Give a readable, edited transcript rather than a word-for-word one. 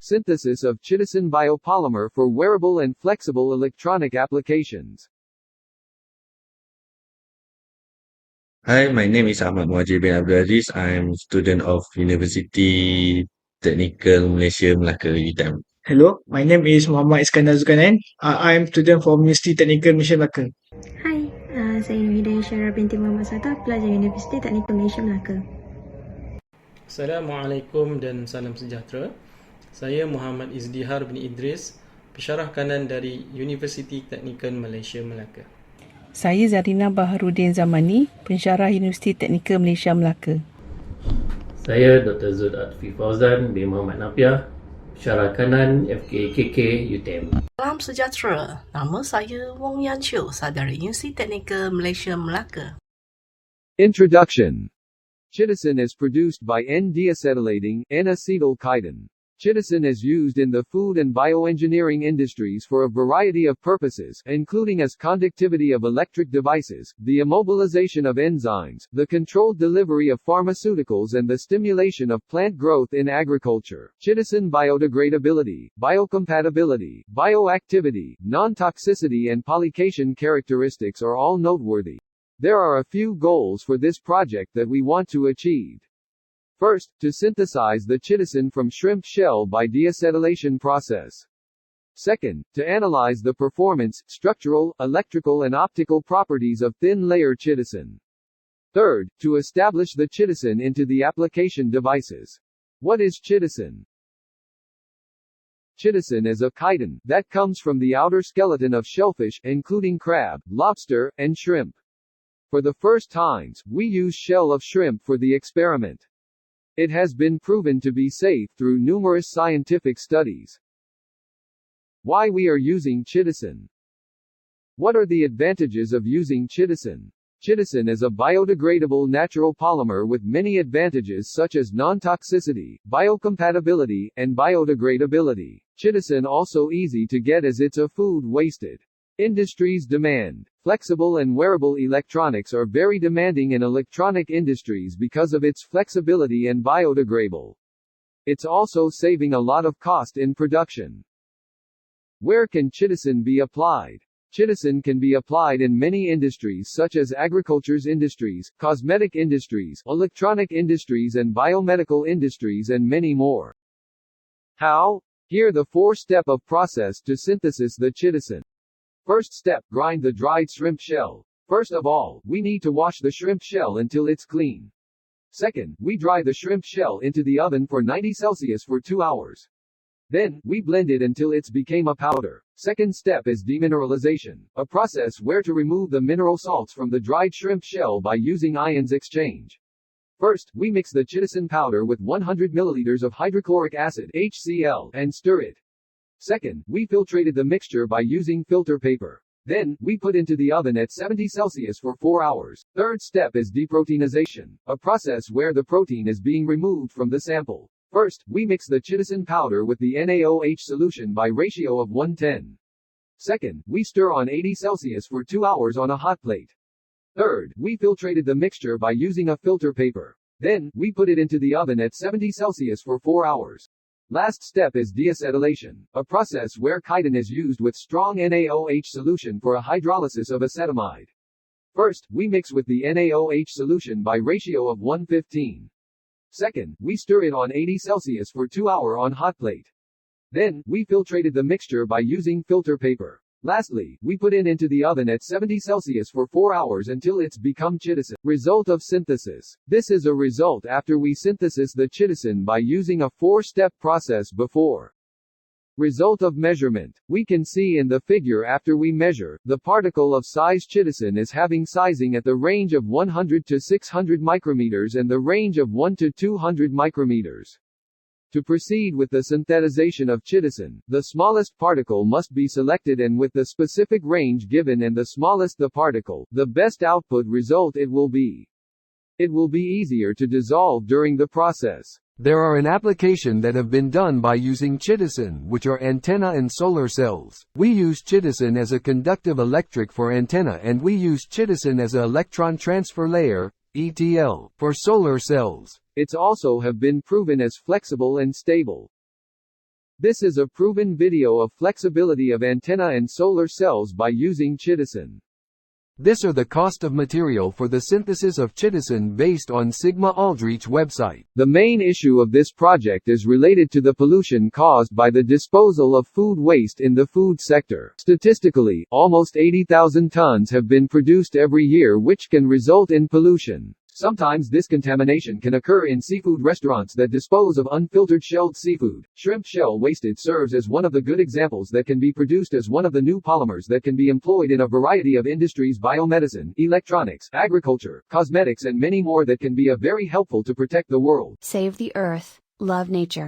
Synthesis of Chitosan biopolymer for wearable and flexible electronic applications. Hi, my name is Ahmad Muajir bin Abdul Aziz. I'm student of University Technical Malaysia Melaka UTM. Hello, my name is Muhammad Iskandar Zulkarnain. I am student from University Technical Malaysia Melaka. Hai, saya Hidayah Syara binti Muhammad Sata, pelajar Universiti Teknikal Malaysia Melaka. Assalamualaikum dan salam sejahtera. Saya Muhammad Izdihar bin Idris, pensyarah kanan dari Universiti Teknikal Malaysia Melaka. Saya Zarina Baharudin Zamani, pensyarah Universiti Teknikal Malaysia Melaka. Saya Dr. Zul Atfi Fauzan bin Muhammad Nafiah, pensyarah kanan FKKK UTM. Salam sejahtera. Nama saya Wong Yan Chiu, dari Universiti Teknikal Malaysia Melaka. Introduction. Chitosan is produced by N-deacetylating, N-acetyl-chitin. Chitosan is used in the food and bioengineering industries for a variety of purposes, including as conductivity of electric devices, the immobilization of enzymes, the controlled delivery of pharmaceuticals and the stimulation of plant growth in agriculture. Chitosan biodegradability, biocompatibility, bioactivity, non-toxicity and polycation characteristics are all noteworthy. There are a few goals for this project that we want to achieve. First, to synthesize the chitosan from shrimp shell by deacetylation process. Second, to analyze the performance, structural, electrical and optical properties of thin-layer chitosan. Third, to establish the chitosan into the application devices. What is chitosan? Chitosan is a chitin that comes from the outer skeleton of shellfish, including crab, lobster, and shrimp. For the first times, we use shell of shrimp for the experiment. It has been proven to be safe through numerous scientific studies. Why we are using chitosan? What are the advantages of using chitosan? Chitosan is a biodegradable natural polymer with many advantages such as non-toxicity, biocompatibility, and biodegradability. Chitosan also easy to get as it's a food wasted. Industries demand. Flexible and wearable electronics are very demanding in electronic industries because of its flexibility and biodegradable. It's also saving a lot of cost in production. Where can chitosan be applied? Chitosan can be applied in many industries such as agriculture's industries, cosmetic industries, electronic industries and biomedical industries and many more. How? Here the four-step of process to synthesis the chitosan. First step, grind the dried shrimp shell. First of all, we need to wash the shrimp shell until it's clean. Second, we dry the shrimp shell into the oven for 90 Celsius for 2 hours. Then, we blend it until it's became a powder. Second step is demineralization, a process where to remove the mineral salts from the dried shrimp shell by using ions exchange. First, we mix the chitosan powder with 100 milliliters of hydrochloric acid HCl and stir it. Second, we filtrated the mixture by using filter paper. Then, we put into the oven at 70 Celsius for 4 hours. Third step is deproteinization, a process where the protein is being removed from the sample. First, we mix the chitosan powder with the NaOH solution by ratio of 1:10. Second, we stir on 80 Celsius for 2 hours on a hot plate. Third, we filtrated the mixture by using a filter paper. Then, we put it into the oven at 70 Celsius for 4 hours. Last step is deacetylation, a process where chitin is used with strong NaOH solution for a hydrolysis of acetamide. First, we mix with the NaOH solution by ratio of 1:15. Second, we stir it on 80 Celsius for 2 hours on hot plate. Then, we filtrated the mixture by using filter paper. Lastly, we put it into the oven at 70 Celsius for 4 hours until it's become chitosan. Result of synthesis. This is a result after we synthesis the chitosan by using a 4-step process before. Result of measurement. We can see in the figure after we measure, the particle of size chitosan is having sizing at the range of 100 to 600 micrometers and the range of 1 to 200 micrometers. To proceed with the synthesization of chitosan, the smallest particle must be selected and with the specific range given and the smallest the particle, the best output result it will be. It will be easier to dissolve during the process. There are an application that have been done by using chitosan, which are antenna and solar cells. We use chitosan as a conductive electric for antenna and we use chitosan as an electron transfer layer, ETL, for solar cells. It's also have been proven as flexible and stable. This is a proven video of flexibility of antenna and solar cells by using Chitosan. This are the cost of material for the synthesis of Chitosan based on Sigma Aldrich website. The main issue of this project is related to the pollution caused by the disposal of food waste in the food sector. Statistically, almost 80,000 tons have been produced every year, which can result in pollution. Sometimes this contamination can occur in seafood restaurants that dispose of unfiltered shelled seafood. Shrimp shell wastage serves as one of the good examples that can be produced as one of the new polymers that can be employed in a variety of industries: biomedicine, electronics, agriculture, cosmetics, and many more that can be very helpful to protect the world. Save the earth, love nature.